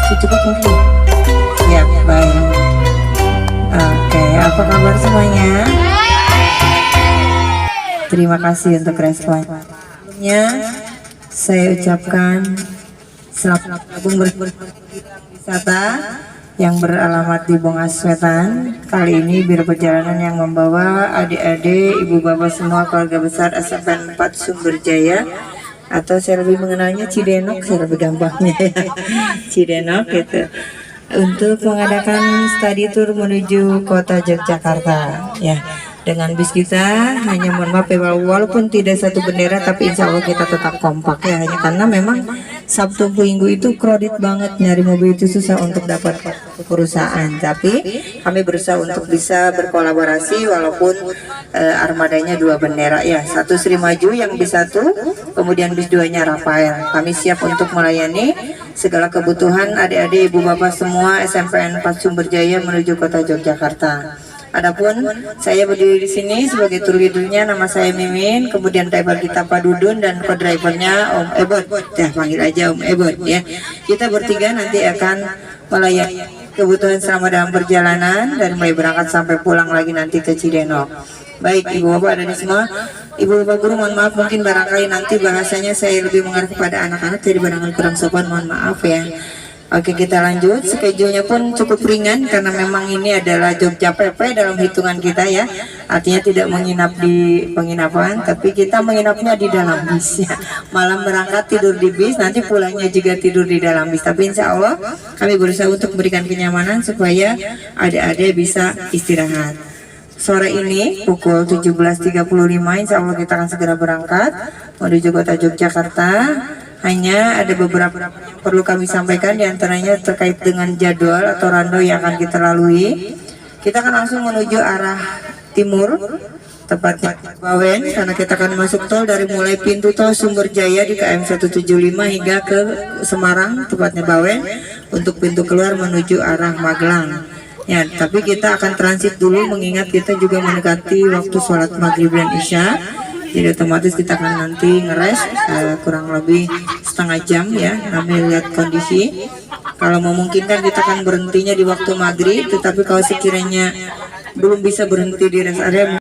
Cukup mungkin. Ya, baik. Oke, apa kabar semuanya? Terima kasih untuk respon. Sebelumnya, saya ucapkan selamat bergabung wisata yang beralamat di Bongas Wetan. Kali ini biro perjalanan yang membawa adik-adik, ibu bapak semua keluarga besar SMPN 4 Sumberjaya, atau saya lebih mengenalnya Cidenok, saya lebih gampangnya Cidenok gitu, untuk mengadakan study tour menuju kota Yogyakarta ya. Dengan bis kita hanya, mohon maaf ya, walaupun tidak satu bendera tapi insya Allah kita tetap kompak ya, hanya karena memang Sabtu Minggu itu kredit banget, nyari mobil itu susah untuk dapat perusahaan, tapi kami berusaha untuk bisa berkolaborasi walaupun armadanya dua bendera ya, satu Sri Maju yang bis satu, kemudian bis duanya Rafael. Kami siap untuk melayani segala kebutuhan adik-adik ibu bapak semua SMPN 4 Sumberjaya menuju kota Yogyakarta. Adapun saya berdiri di sini sebagai tour leadernya, nama saya Mimin, kemudian driver kita Pak Dudun dan co-drivernya Om Ebot, ya panggil aja Om Ebot ya. Kita bertiga nanti akan melayani kebutuhan selama dalam perjalanan dari mulai berangkat sampai pulang lagi nanti ke Cidenok. Baik ibu bapak dan semua, ibu bapak guru mohon maaf mungkin barangkali nanti bahasanya saya lebih mengarah kepada anak-anak, jadi barangkali kurang sopan, mohon maaf ya. Oke, kita lanjut. Schedule-nya pun cukup ringan karena memang ini adalah Jogja PP dalam hitungan kita ya. Artinya tidak menginap di penginapan, tapi kita menginapnya di dalam bis ya. Malam berangkat tidur di bis, nanti pulangnya juga tidur di dalam bis. Tapi insya Allah kami berusaha untuk memberikan kenyamanan supaya adik-adik bisa istirahat. Sore ini pukul 17.35 insya Allah kita akan segera berangkat menuju kota Yogyakarta. Hanya ada beberapa yang perlu kami sampaikan, diantaranya terkait dengan jadwal atau rando yang akan kita lalui. Kita akan langsung menuju arah timur, tepatnya Bawen, karena kita akan masuk tol dari mulai pintu tol Sumberjaya di KM 175 hingga ke Semarang, tepatnya Bawen, untuk pintu keluar menuju arah Magelang. Ya, tapi kita akan transit dulu mengingat kita juga mendekati waktu sholat maghrib dan isya. Jadi otomatis kita akan nanti ngeres kurang lebih setengah jam ya, namanya lihat kondisi. Kalau memungkinkan kita akan berhentinya di waktu maghrib, tetapi kalau sekiranya belum bisa berhenti di rest area, Pak.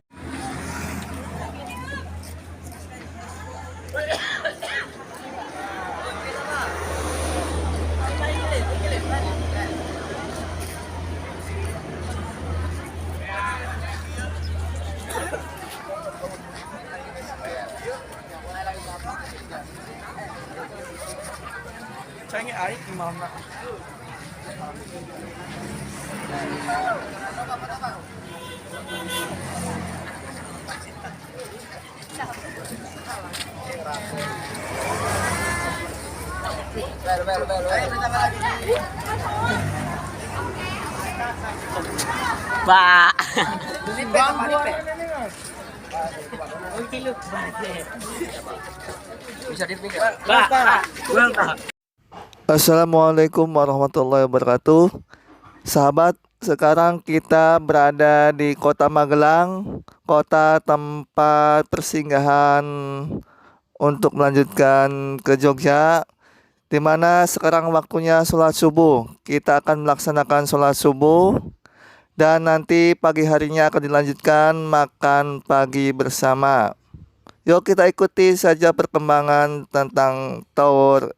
Assalamualaikum warahmatullahi wabarakatuh. Sahabat, sekarang kita berada di Kota Magelang, kota tempat persinggahan untuk melanjutkan ke Jogja, di mana sekarang waktunya sholat subuh. Kita akan melaksanakan sholat subuh dan nanti pagi harinya akan dilanjutkan makan pagi bersama. Yuk kita ikuti saja perkembangan tentang Tour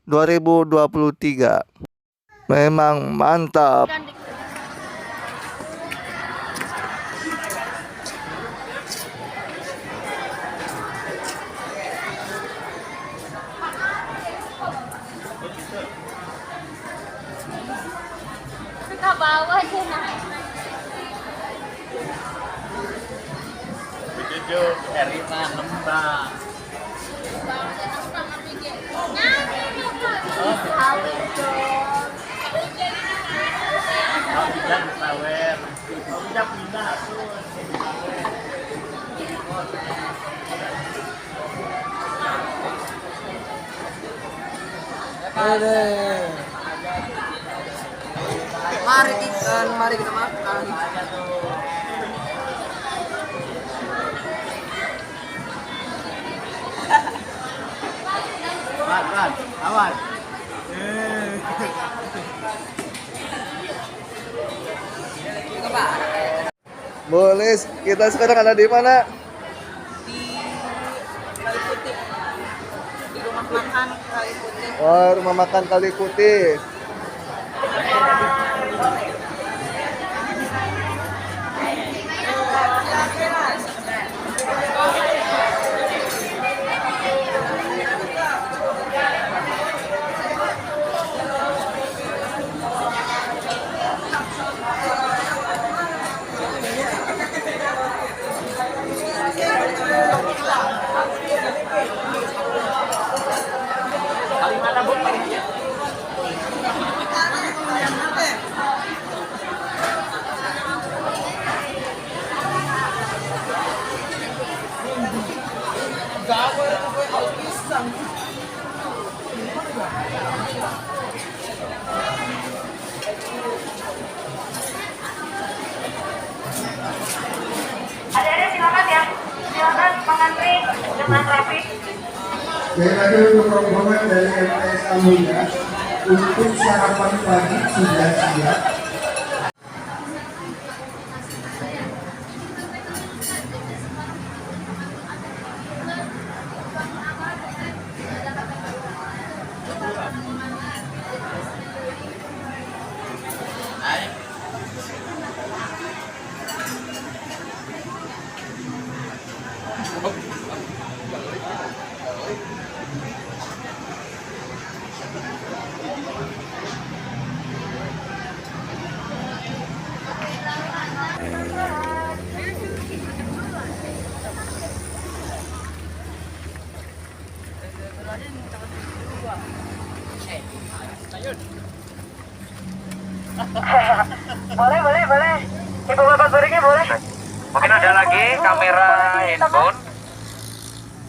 2023. Memang mantap. Ke bawah aja nah. Duduk dari mana Mbak? Jangan sawer. Udah pindah tuh. mari kita makan. Awas. Boleh, kita sekarang ada di mana? Di Kali Putih. Di rumah makan Kali Putih. Oh, rumah makan Kali Putih. Adik-adik silakan ya, silakan mengantri dengan rapi. Dan ada untuk rombongan dari MTS Amuya untuk sarapan pagi sudah siap. Boleh. Ibu bapak piringnya boleh. Mungkin ada lagi kamera handphone.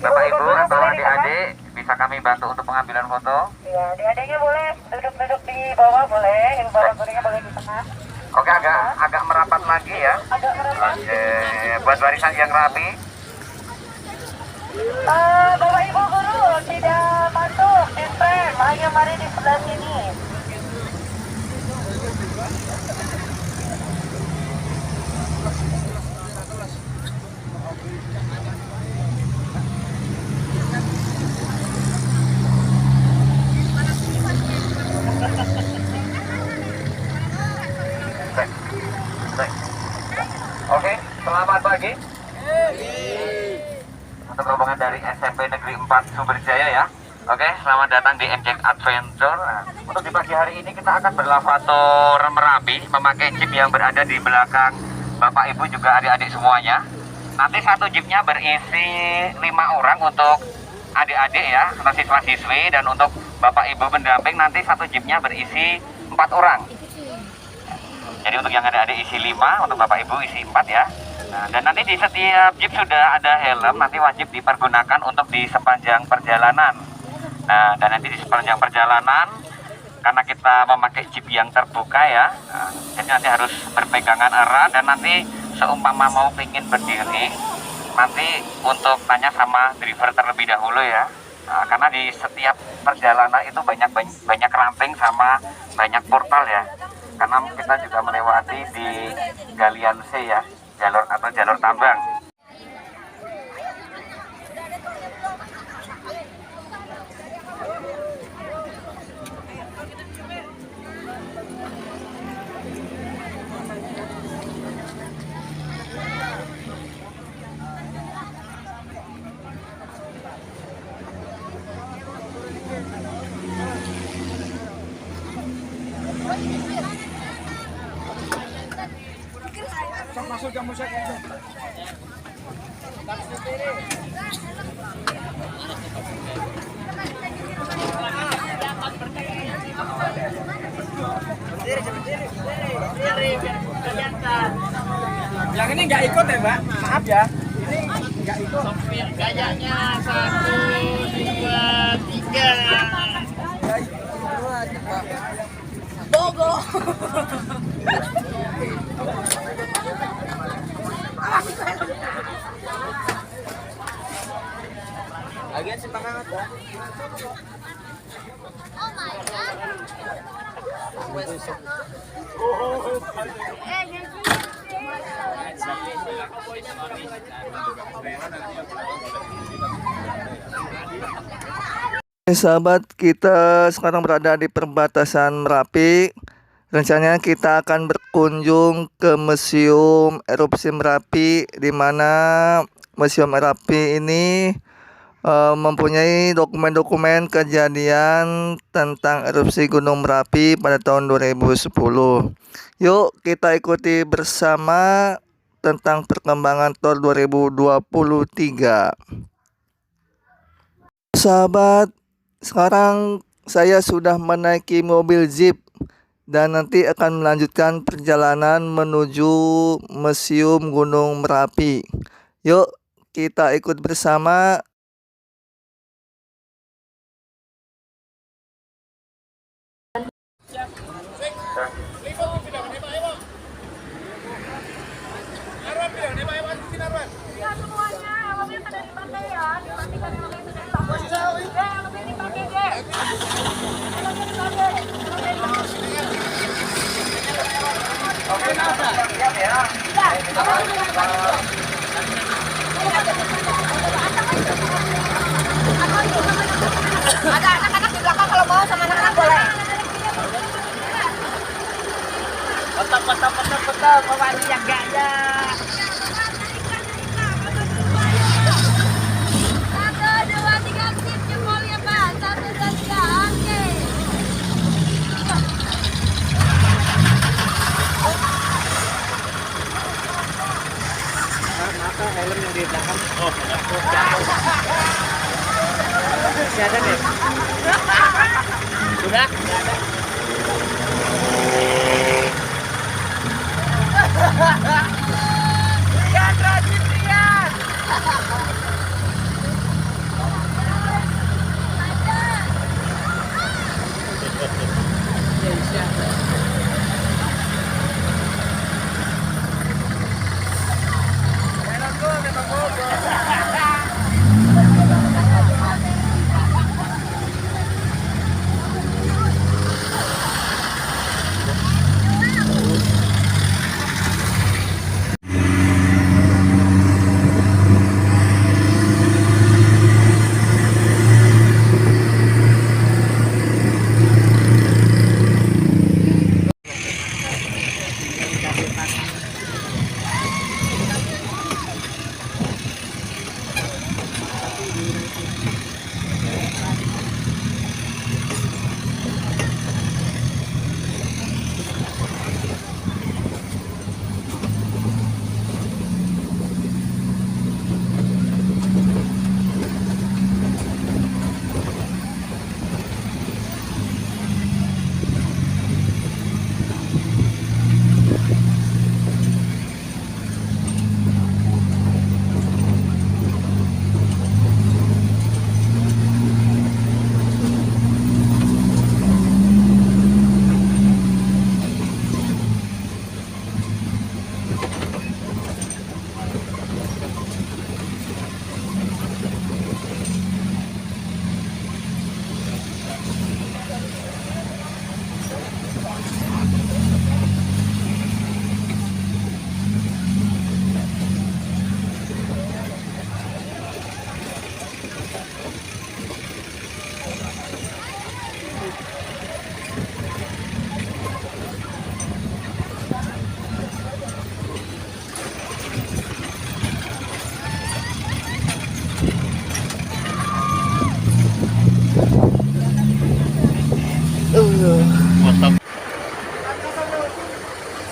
Bapak Ibu atau adik-adik bisa kami bantu untuk pengambilan foto. Ya, adik-adiknya boleh duduk di bawah boleh. Ibu bapak piringnya boleh di tengah. Oke, agak merapat lagi ya. Agak merapat. Oke, buat barisan yang rapi. Bapak Ibu guru tidak masuk di frame, hanya mari di sebelah sini. Oke, selamat pagi. Untuk rombongan dari SMP Negeri 4 Sumberjaya ya. Oke, selamat datang di MJ Adventure. Nah, untuk di pagi hari ini kita akan berlavator merapi memakai jeep yang berada di belakang Bapak Ibu juga adik-adik semuanya. Nanti satu jeepnya berisi 5 orang untuk adik-adik ya, atau siswa-siswi, dan untuk Bapak Ibu pendamping nanti satu jeepnya berisi 4 orang. Jadi untuk yang adik-adik isi 5, untuk Bapak Ibu isi 4 ya. Nah, dan nanti di setiap jeep sudah ada helm, nanti wajib dipergunakan untuk di sepanjang perjalanan. Nah, dan nanti di sepanjang perjalanan, karena kita memakai jeep yang terbuka ya, jadi nanti harus berpegangan erat, dan nanti seumpama mau ingin berdiri, nanti untuk tanya sama driver terlebih dahulu ya. Nah, karena di setiap perjalanan itu banyak ranting sama banyak portal ya. Karena kita juga melewati di galian C ya, jalur tambang. Yang ini nggak ikut ya Mbak, maaf ya. Ini nggak ikut. Sopir gayanya 1, 2, 3. Bogo. Lagian simpang hangat ya. Oh my god. Eh, Sahabat, kita sekarang berada di perbatasan Merapi. Rencananya kita akan berkunjung ke Museum Erupsi Merapi, di mana Museum Merapi ini mempunyai dokumen-dokumen kejadian tentang erupsi Gunung Merapi pada tahun 2010. Yuk kita ikuti bersama tentang perkembangan tahun 2023. Sahabat, sekarang saya sudah menaiki mobil Jeep dan nanti akan melanjutkan perjalanan menuju Museum Gunung Merapi. Yuk kita ikut bersama. Ya semuanya, mobil sudah dipakai ya. Dipastikan mobil sudah dipakai. Ya, mobil dipakai, Dek. Mobil dipakai. Ada anak-anak di belakang, kalau mau sama anak-anak boleh. Betul, bawa jaganya. 1, 2, 3, sip jempolnya Pak. 1, 2, 3, oke. Maka helm yang di belakang. Masih ada deh. Sudah? Rian, rajin Rian.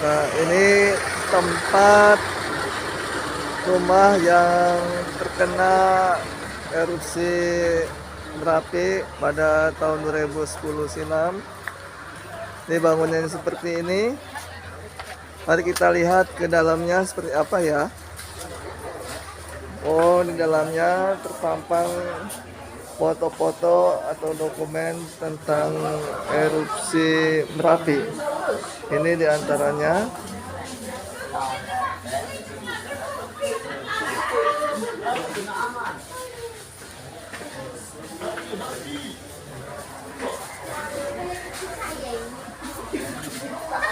Nah, ini tempat rumah yang terkena erupsi Merapi pada tahun 2010 silam. Ini bangunan seperti ini. Mari kita lihat ke dalamnya seperti apa ya. Oh, di dalamnya terpampang foto-foto atau dokumen tentang erupsi Merapi. Ini diantaranya.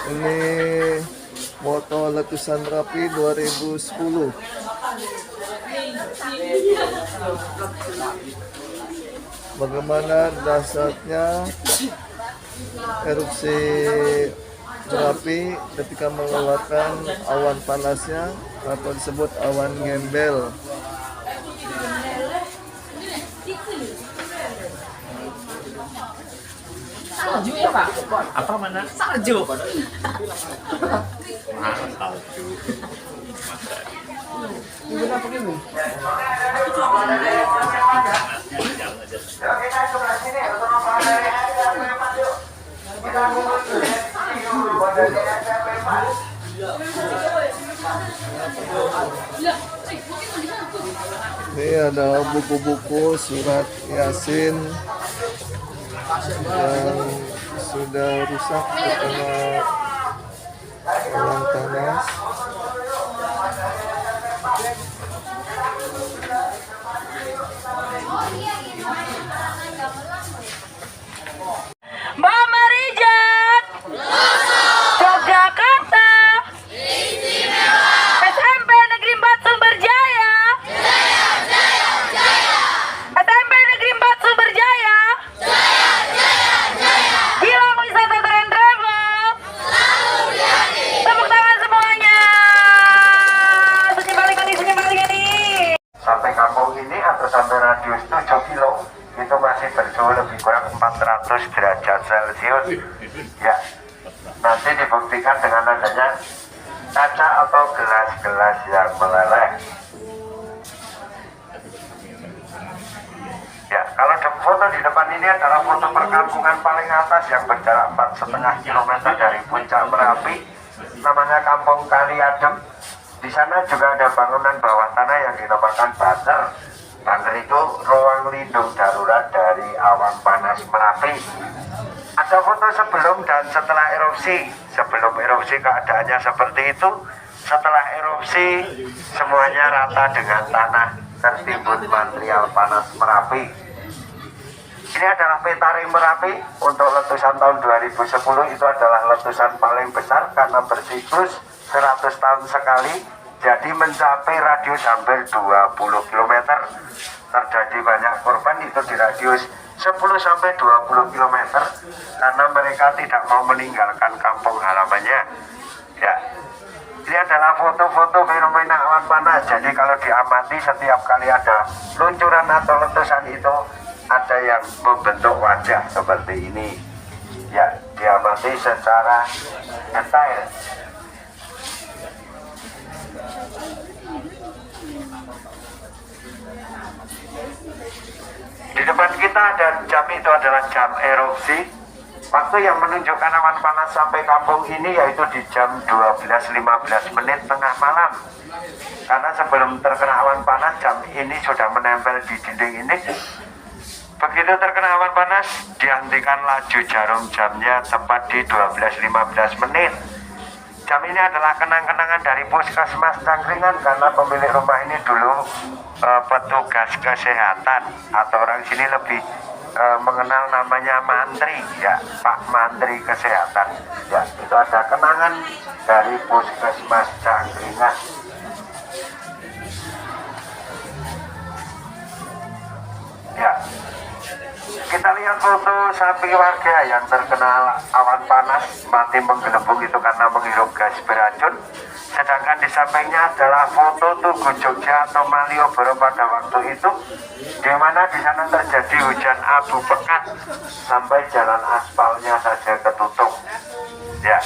Ini Foto letusan Merapi 2010. Bagaimana dahsyatnya erupsi Merapi ketika mengeluarkan awan panasnya atau disebut awan gembel. Salju ya Pak? Apa mana? Salju. Mana salju? Ini adalah buku-buku surat Yasin yang sudah rusak terkena awan panas. Mbak Marijat, Yogyakarta, SMP Negeri 4 Sumberjaya, SMP Negeri 4 Sumberjaya, Gilang Wisata Tour and Travel, tepuk tangan semuanya. Sunyi balik nih. Sampai kampung ini atau sampai radius 7 kilo itu masih bersuhu lebih kurang 400 derajat Celcius. Ya, nanti dibuktikan dengan adanya kaca atau gelas-gelas yang meleleh. Ya, kalau foto di depan ini adalah foto perkampungan paling atas yang berjarak 4,5 km dari puncak Merapi, namanya Kampung Kaliadem. Di sana juga ada bangunan bawah tanah yang dinamakan Banter. Banter itu ruang lindung darurat dari awan panas Merapi. Ada foto sebelum dan setelah erupsi. Sebelum erupsi keadaannya seperti itu. Setelah erupsi semuanya rata dengan tanah tertimbun material panas Merapi. Ini adalah peta ring Merapi untuk letusan tahun 2010. Itu adalah letusan paling besar karena bersiklus 100 tahun sekali, jadi mencapai radius hampir 20 km. Terjadi banyak korban itu di radius 10-20 km karena mereka tidak mau meninggalkan kampung halamannya. Ya, ini adalah foto-foto fenomena awan panas. Jadi kalau diamati setiap kali ada luncuran atau letusan itu ada yang membentuk wajah seperti ini. Ya, diamati secara detail. Di depan kita ada jam, itu adalah jam erupsi. Waktu yang menunjukkan awan panas sampai kampung ini yaitu di jam 12.15 menit tengah malam. Karena sebelum terkena awan panas jam ini sudah menempel di dinding ini. Begitu terkena awan panas dihentikan laju jarum jamnya tepat di 12.15 menit. Jam ini adalah kenang-kenangan dari Puskesmas Cangkringan karena pemilik rumah ini dulu petugas kesehatan atau orang sini lebih mengenal namanya mantri, ya, Pak Mantri Kesehatan. Ya, itu ada kenangan dari Puskesmas Cangkringan. Ya, kita lihat foto sapi warga yang terkena awan panas mati menggelembung itu karena menghirup gas beracun. Sedangkan di sampingnya adalah foto Tugu Jogja atau Malioboro pada waktu itu, di mana di sana terjadi hujan abu pekat sampai jalan aspalnya saja ketutup. Ya.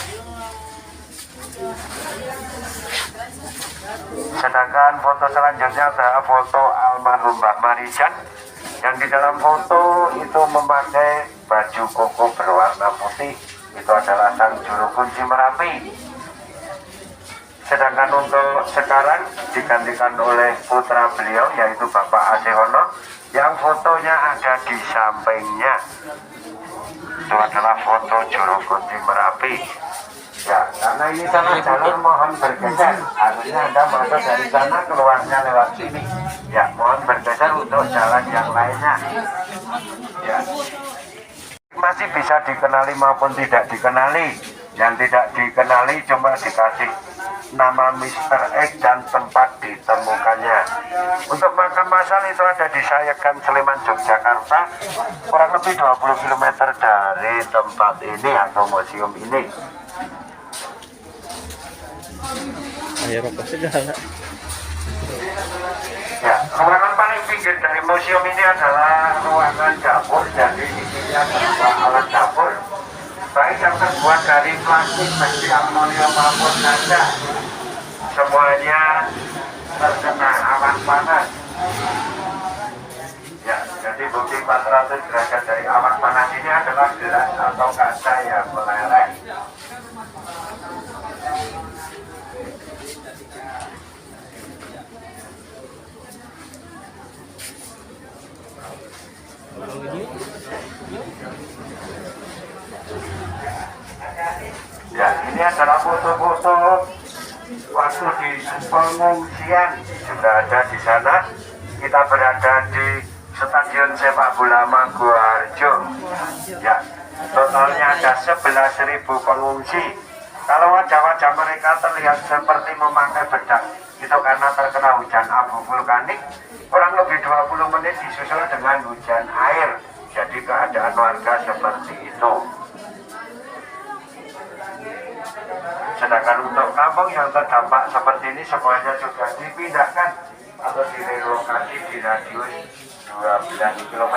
Sedangkan foto selanjutnya adalah foto almarhum Mbak Marijan yang di dalam foto itu memakai baju koko berwarna putih. Itu adalah sang juru kunci Merapi. Sedangkan untuk sekarang digantikan oleh putra beliau yaitu Bapak Asehono yang fotonya ada di sampingnya. Itu adalah foto juru kunci Merapi. Ya, karena ini sana jalur mohon bergeser. Artinya Anda masuk dari sana keluarnya lewat sini. Ya, mohon bergeser untuk jalan yang lainnya. Ya, masih bisa dikenali maupun tidak dikenali. Yang tidak dikenali cuma dikasih nama Mr. X dan tempat ditemukannya. Untuk makam masal itu ada di Sayegan, Sleman, Yogyakarta, kurang lebih 20 km dari tempat ini atau museum ini. Ayo rokok segala. Ya, ruangan paling pinggir dari museum ini adalah ruangan dapur. Jadi isinya adalah alat dapur, baik yang terbuat dari plastik, besi, aluminium maupun kaca. Semuanya terkena awan panas. Ya, jadi bukti 400 derajat dari awan panas ini adalah gelas atau kaca yang meleleh. Ya, ini adalah foto-foto waktu di pengungsian, sudah ada di sana. Kita berada di Stadion Sepak Bola Maguwarjo. Ya, totalnya ada 11.000 pengungsi. Kalau wajah-wajah mereka terlihat seperti memakai bedak, itu karena terkena hujan abu vulkanik. Kurang lebih 20 menit disusul dengan hujan air. Jadi keadaan warga seperti itu. Sedangkan untuk kampung yang terdampak seperti ini semuanya sudah dipindahkan atau direlokasi di radius 12 km.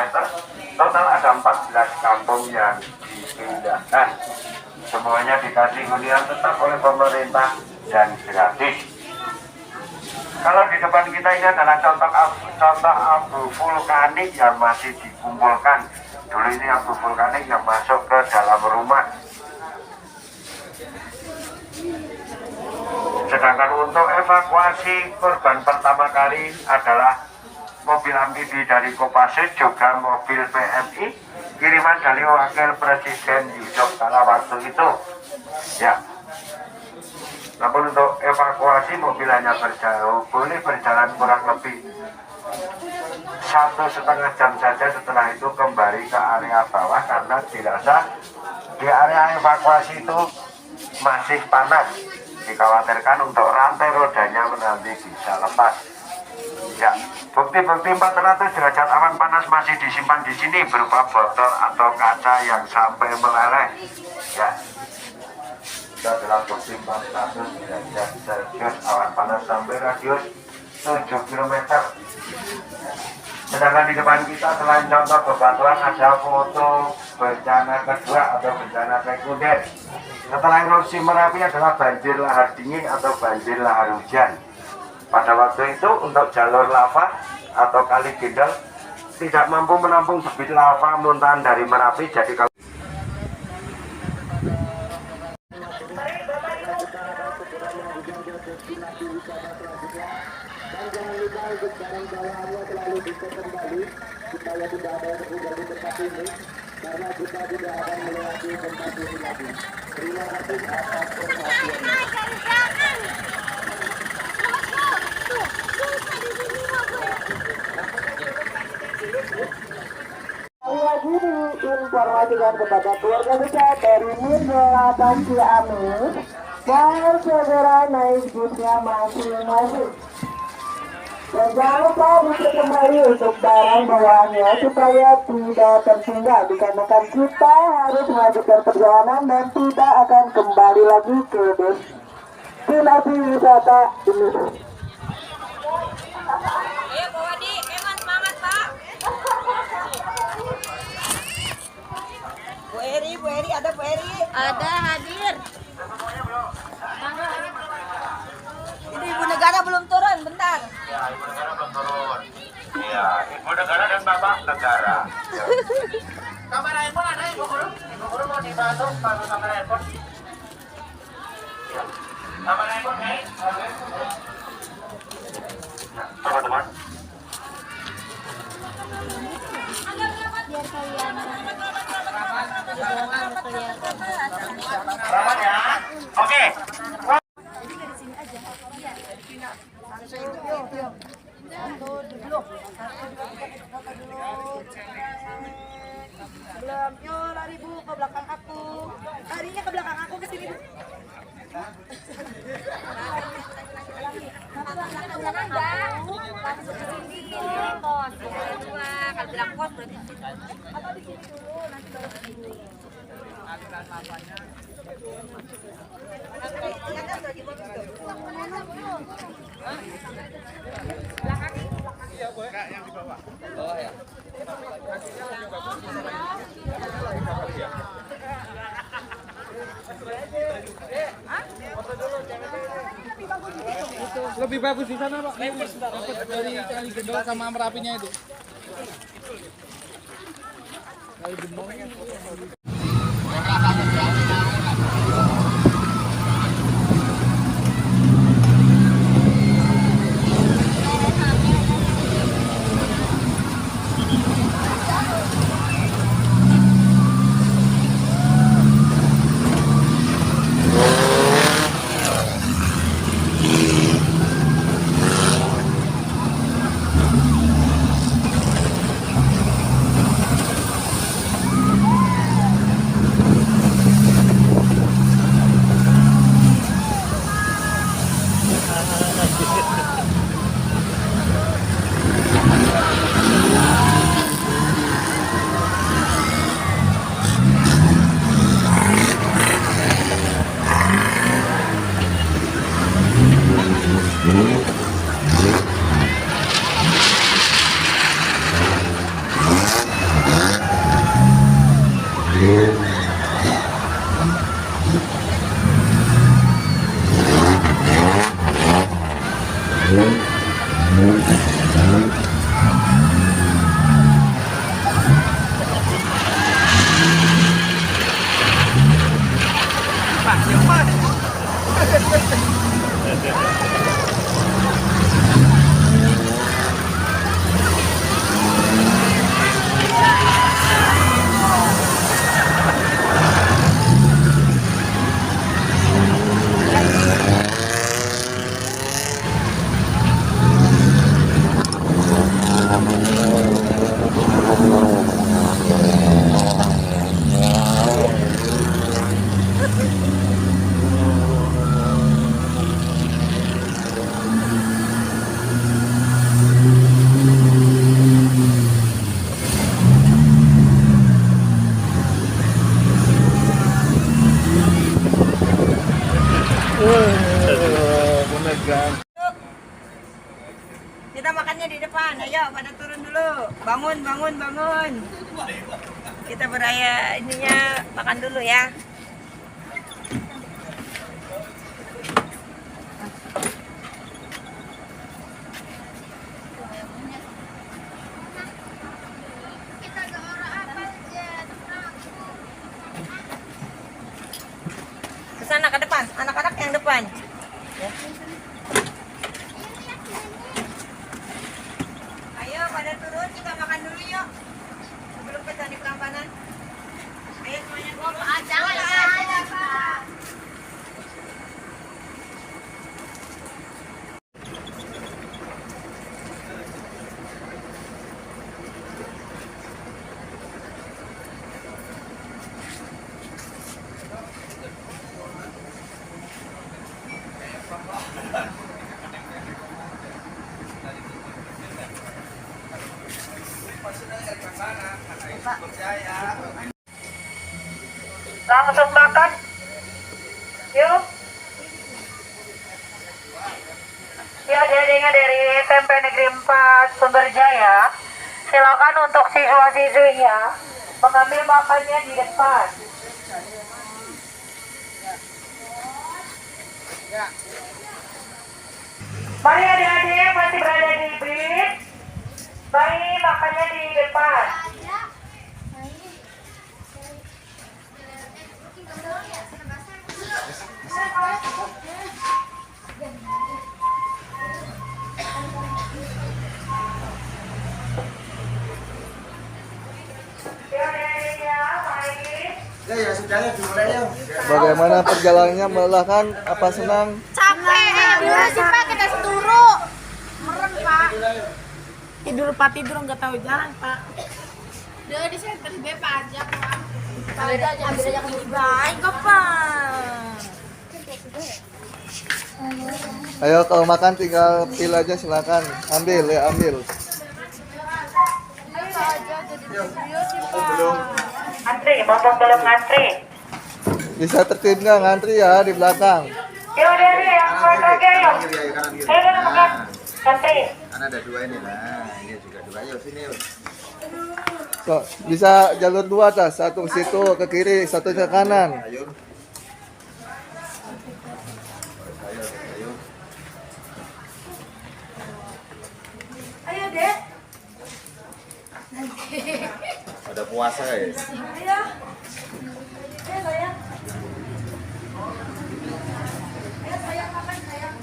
Total ada 14 kampung yang dipindahkan. Semuanya dikasih hunian tetap oleh pemerintah dan gratis. Kalau di depan kita ini adalah contoh abu vulkanik yang masih dikumpulkan. Dulu ini abu vulkanik yang masuk ke dalam rumah. Sedangkan untuk evakuasi korban pertama kali adalah mobil amfibi dari Kopassus, juga mobil PMI kiriman dari Wakil Presiden Yusuf kala waktu itu. Ya. Namun untuk evakuasi mobil hanya boleh berjalan kurang lebih 1,5 jam saja. Setelah itu kembali ke area bawah karena dirasa di area evakuasi itu masih panas. Dikhawatirkan untuk rantai rodanya nanti bisa lepas. Ya, bukti-bukti 400 derajat awan panas masih disimpan di sini berupa botol atau kaca yang sampai meleleh. Ya, itu adalah bukti 400 derajat Celcius awan panas sampai radius 7 km. Sedangkan di depan kita selain contoh bebatuan ada foto bencana kedua atau bencana sekunder. Setelah erupsi Merapi adalah banjir lahar dingin atau banjir lahar hujan. Pada waktu itu untuk jalur lava atau kali Gendel tidak mampu menampung debit lava muntahan dari Merapi. Jadi kalau lagi diinformasikan kepada keluarga besar dari Mirgolatan Ciamis dan segera naik busnya masing-masing. Dan jangan lupa bisa kembali untuk barang bawaannya supaya tidak tertinggal, dikarenakan kita harus melanjutkan perjalanan dan tidak akan kembali lagi ke destinasi wisata ini. Ayo Pak Wadi, emang semangat Pak. Bu Eri, ada Bu Eri? Ada hadir. Ini Ibu Negara belum turun, bentar. ya, Ibu Negara belum turun. Ya, Ibu Negara dan Bapak Negara. Ya. Kamera handphone ada Ibu Guru? Ibu Guru mau dibantu kamera handphone? Ya. Kamera handphone nih. Teman-teman. Biar kalian Selamat ya. Oke. Sebelum, yo lari Bu ke belakang aku. Larinya ke belakang aku ke sini Bu. Lebih bagus di sana, Pak. Dari kali gendol sama Merapinya itu. Kali gendol. Kita makannya di depan, ayo pada turun dulu. Bangun, bangun, bangun. Kita beraya ininya makan dulu ya. Ke sana ke depan, anak-anak yang depan. Ya. Ayo pada turun, kita makan dulu yuk. Sebelum ke Candi Prambanan. Ayo semuanya turun. Jangan ada, Pak. Langsung makan. Yuk. Ya, adik-adiknya dari SMP Negeri 4 Sumberjaya, silakan untuk siswa-siswinya mengambil makannya di depan. Mari adik-adik yang masih berada di bis, mari makannya di depan. Bagaimana perjalanannya, melelahkan apa senang? Capek, dulu sih Pak, kita seturu. Merem Pak. Tidur nggak tahu jalan Pak. Udah di center B Pak ajak Pak. Ambil aja ke baik kok Pak. Ayo kalau makan tinggal pil aja silakan. Ambil ya ambil. Antri, mumpung belum ngantri. Bisa tertib nggak ngantri ya di belakang. Yuk, Dede, yang buat lagi, ayo. Ayo, makan. Ngantri. Karena ada dua ini lah, ini juga dua. Ayo sini yuk. So, bisa jalur dua tas, satu ke situ ke kiri, satu ke kanan. Ayo. Ayo, Dek. Ada puasa ya. Ayo. Ayo, sayang. Ayo, sayang, makan, sayang.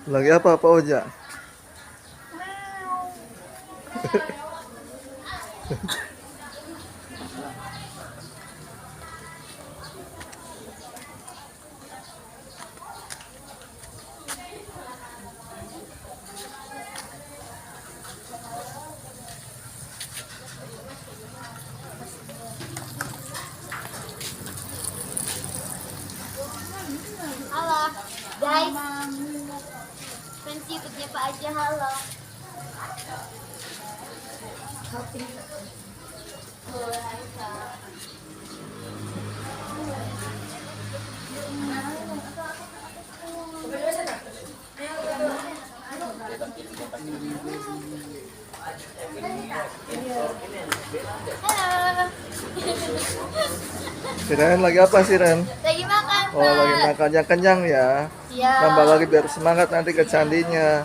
Lagi apa Pak Oja? Halo, guys. Fans YouTube-nya Pak Aja, halo. Halo. Si Ren lagi apa sih Ren? Lagi makan, Pak. Oh lagi makan yang kenyang ya. Iya. Tambah lagi biar semangat nanti ke candinya.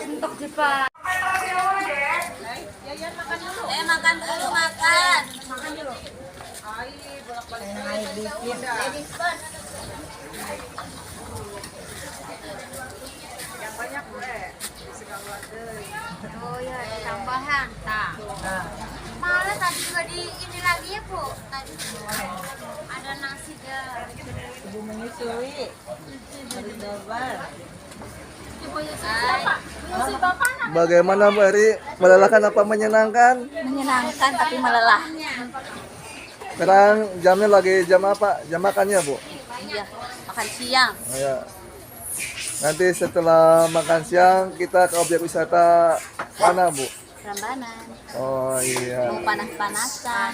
Untuk Pak. Makan dulu, makan. Makan dulu. Ladies first. Yang banyak, boleh. Oh ya, ada tambahan. Malah tadi juga di ini lagi ya, Bu. Tadi ada nasi dah. Ibu menyusui. Harus sabar. Bagaimana Bu Eri? Melelahkan apa menyenangkan? Menyenangkan tapi melelah. Sekarang jamnya lagi jam apa? Jam makannya Bu? Iya, makan siang. Oh, ya. Nanti setelah makan siang kita ke objek wisata mana Bu? Prambanan. Oh iya. Mau panas-panasan.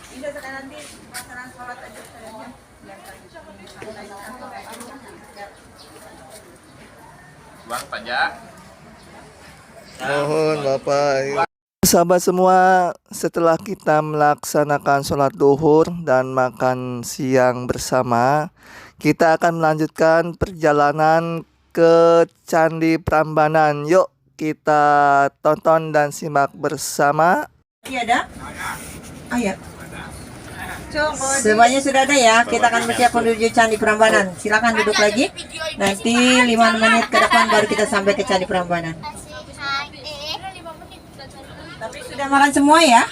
Bisa sekarang nanti pasangan sholat aja sekalian. Bang Pajak. Mohon Bapak. Sahabat semua, setelah kita melaksanakan sholat duhur dan makan siang bersama, kita akan melanjutkan perjalanan ke Candi Prambanan. Yuk kita tonton dan simak bersama. Iya ada? Ayo. Semuanya sudah ada ya. Kita akan bersiap menuju Candi Prambanan. Silakan duduk lagi. Nanti 5 menit ke depan baru kita sampai ke Candi Prambanan. Tapi sudah makan semua ya?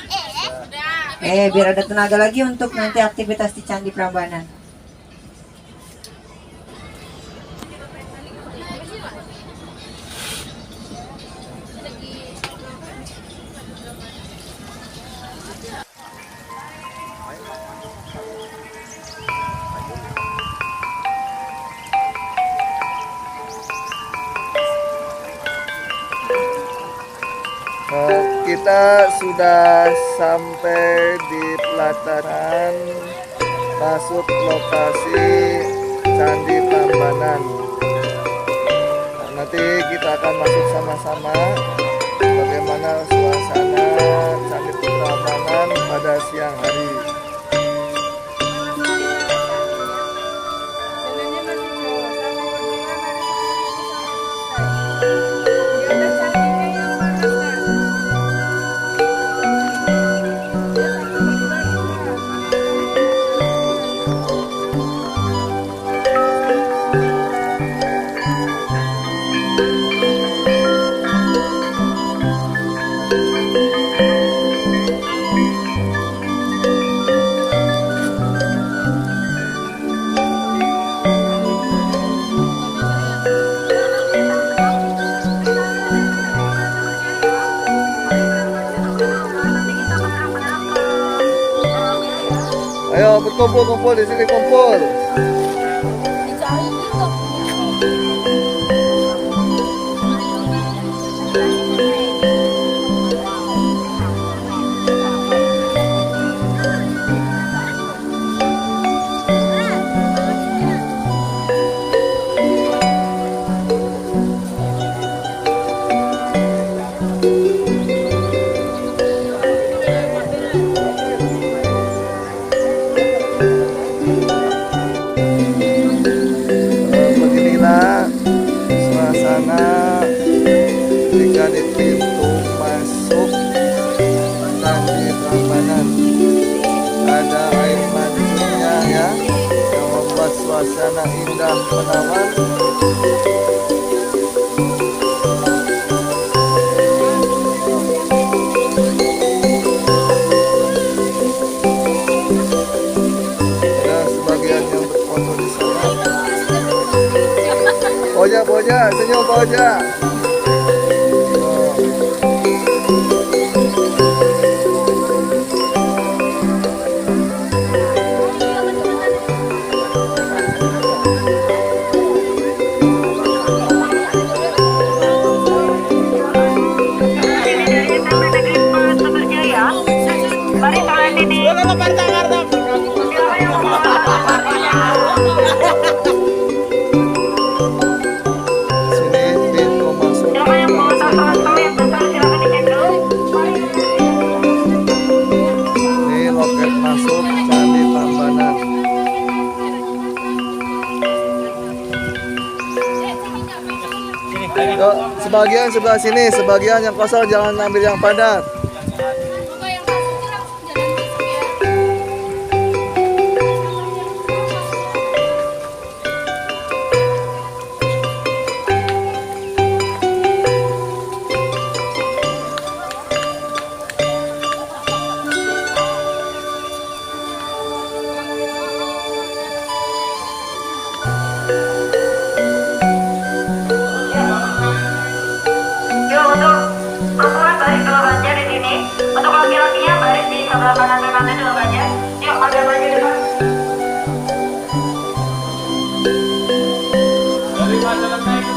Biar ada tenaga lagi untuk nanti aktivitas di Candi Prambanan. Kita sudah sampai di pelataran masuk lokasi Candi Prambanan. Nanti kita akan masuk sama-sama bagaimana suasana Candi Prambanan pada siang Ayo berkumpul di sini kumpul. Beginilah suasana ketika di pintu masuk Candi Prambanan. Ada air mancurnya ya, yang membuat suasana indah menawan. Ada sebagian yang berfoto di sana. Boja, senyum Boja. Mari kalian ini. Sini pintu masuk. Siapa yang mau foto yang besar silakan di situ. Ini loket masuk Candi Prambanan. Yuk, sebagian sebelah sini, sebagian yang kosong jangan ambil yang padat. Yuk untuk perempuan baris dua baja di sini. Untuk laki-lakinya baris di sebelah kanan dan lantai dua baja. Yuk ada baju depan. Baris dua baja saya.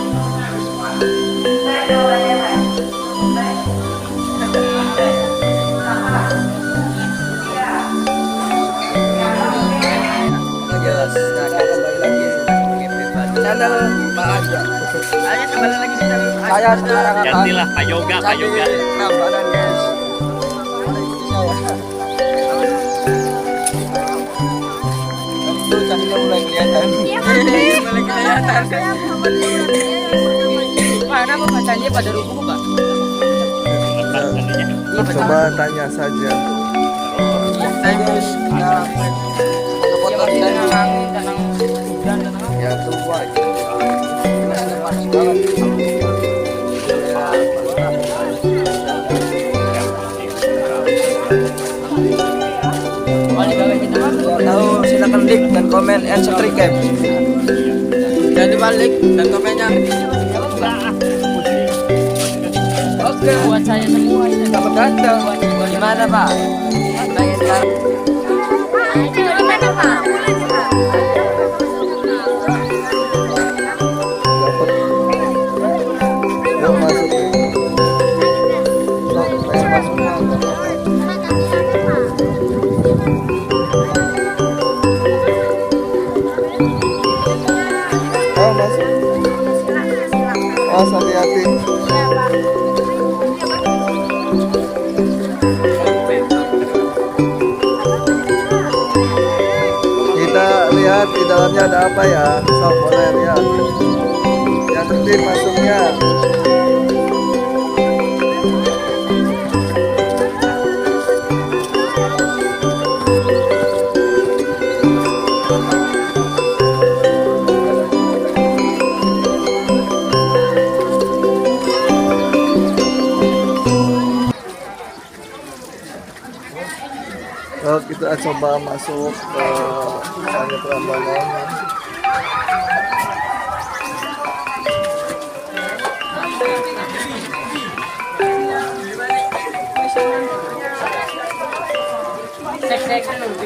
Channel Bang Aja. Ayo kembali lagi di channel saya sekarang Gantilah Pak Yoga. Prambanan guys. Itu channelnya mulai kelihatan. Mulai kelihatan. Mana pembacanya pada rubuh Pak? Coba tanya saja. Ya tunggu aja. Tahu silakan like dan komen and subscribe. Jangan dibalik dan komennya. Oke. Buat saya semua ini dapat datang. Gimana Pak? Saya sekarang. Yuk masuk. Sok, ayo masuk. Oh masuk. Oh hati-hati. Kita lihat di dalamnya ada apa ya. Sok boleh lihat. Yang tertib masuknya. Kita coba masuk ke Candi Prambanan. Cek dulu.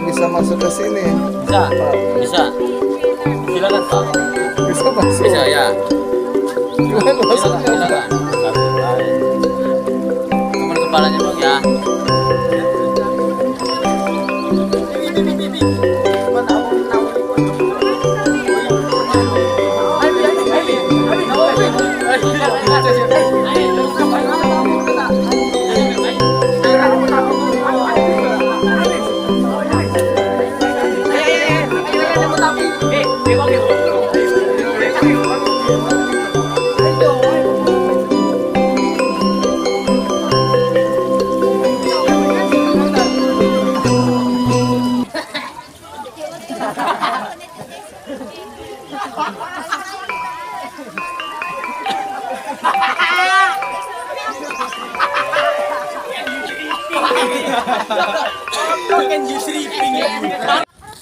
Bisa masuk ke sini. Bisa, bisa. Silakan Pak. Bisa masuk. Bisa ya. Gimana masuknya? Silakan. Cuma kepalanya dong ya.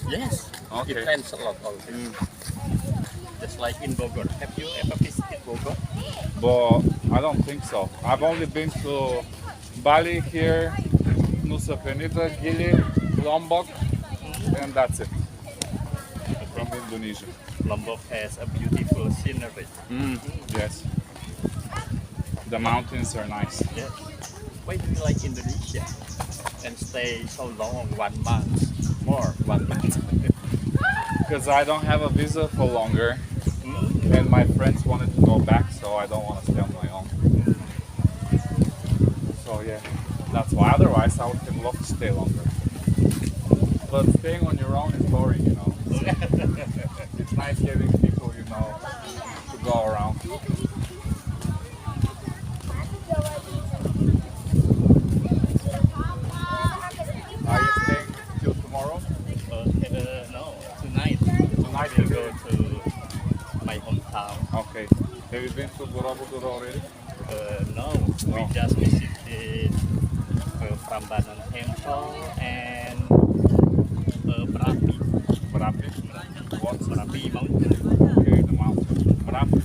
Yes, it depends a lot also. Just like in Bogor. Have you ever visited Bogor? But I don't think so. I've only been to Bali here, Nusa Penida, Gili, Lombok, and that's it. From Indonesia. Lombok has a beautiful scenery. Yes. The mountains are nice. Yes. Why do you like Indonesia and stay so long, 1 month, more 1 month? Because I don't have a visa for longer, and my friends wanted to go back, so I don't want to stay on my own. So yeah, that's why. Otherwise, I would love to stay longer. But staying on your own is boring, you know. It's nice having people, you know, to go around. Are you staying till tomorrow? No, tonight. Tonight We'll you go to my hometown. Okay. Have you been to Borobudur already? No, we just visited Prambanan Temple and Merapi. Merapi? What's Merapi Mountain. okay, the mountain? Merapi.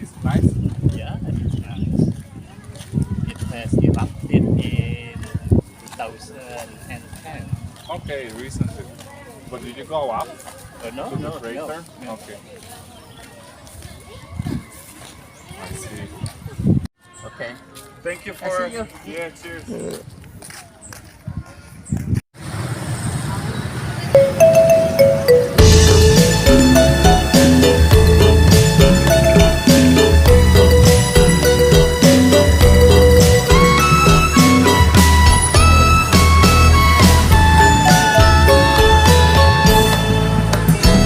It's nice. Yeah, it's nice. It has erupted in 2010. Okay, recently. But did you go up No, to the no, crater? no. Okay. I see. Okay. Thank you for. I see you. Yeah, cheers.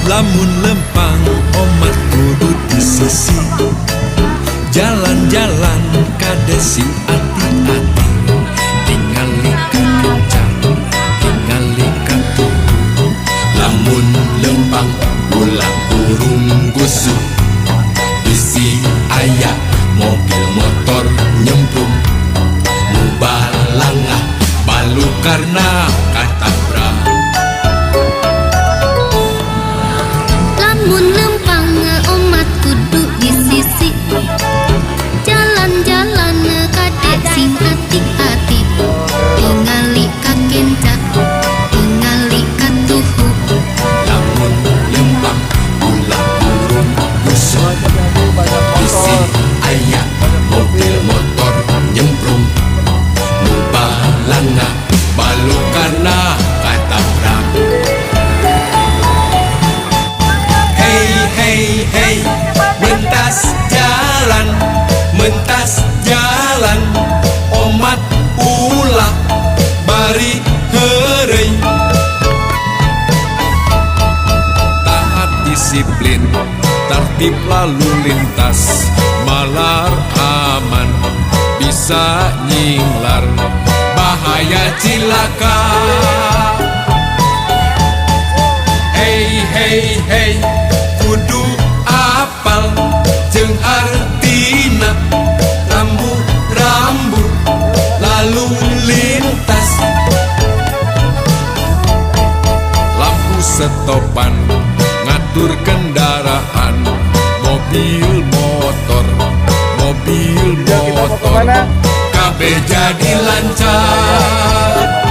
Lamun lempang omat kudu disisi, jalan-jalan kadesi hati-hati, tingali kekencang, tingali katutu. Lamun lempang ulang burung gusuk, isi ayah mobil motor nyemplung, mubalangah balu karena katabrak. Lamun lempang omat kudu disisi, jalan-jalan kadek sing hati-hati, tingali kakencak, tingali katuhu. Lamun lempang ulah burung gusuk, isi ayah mobil motor nyemplung, mubalangah balu karena katabrak. Hey, mentas jalan, omat ulah bari heureuy. Taat disiplin, tertib lalu lintas, malar aman, bisa nyinglar, bahaya cilaka. Hey, kudu apal jeung artina rambu-rambu lalu lintas. Lampu stopan ngatur kendaraan, mobil motor kabeh jadi lancar.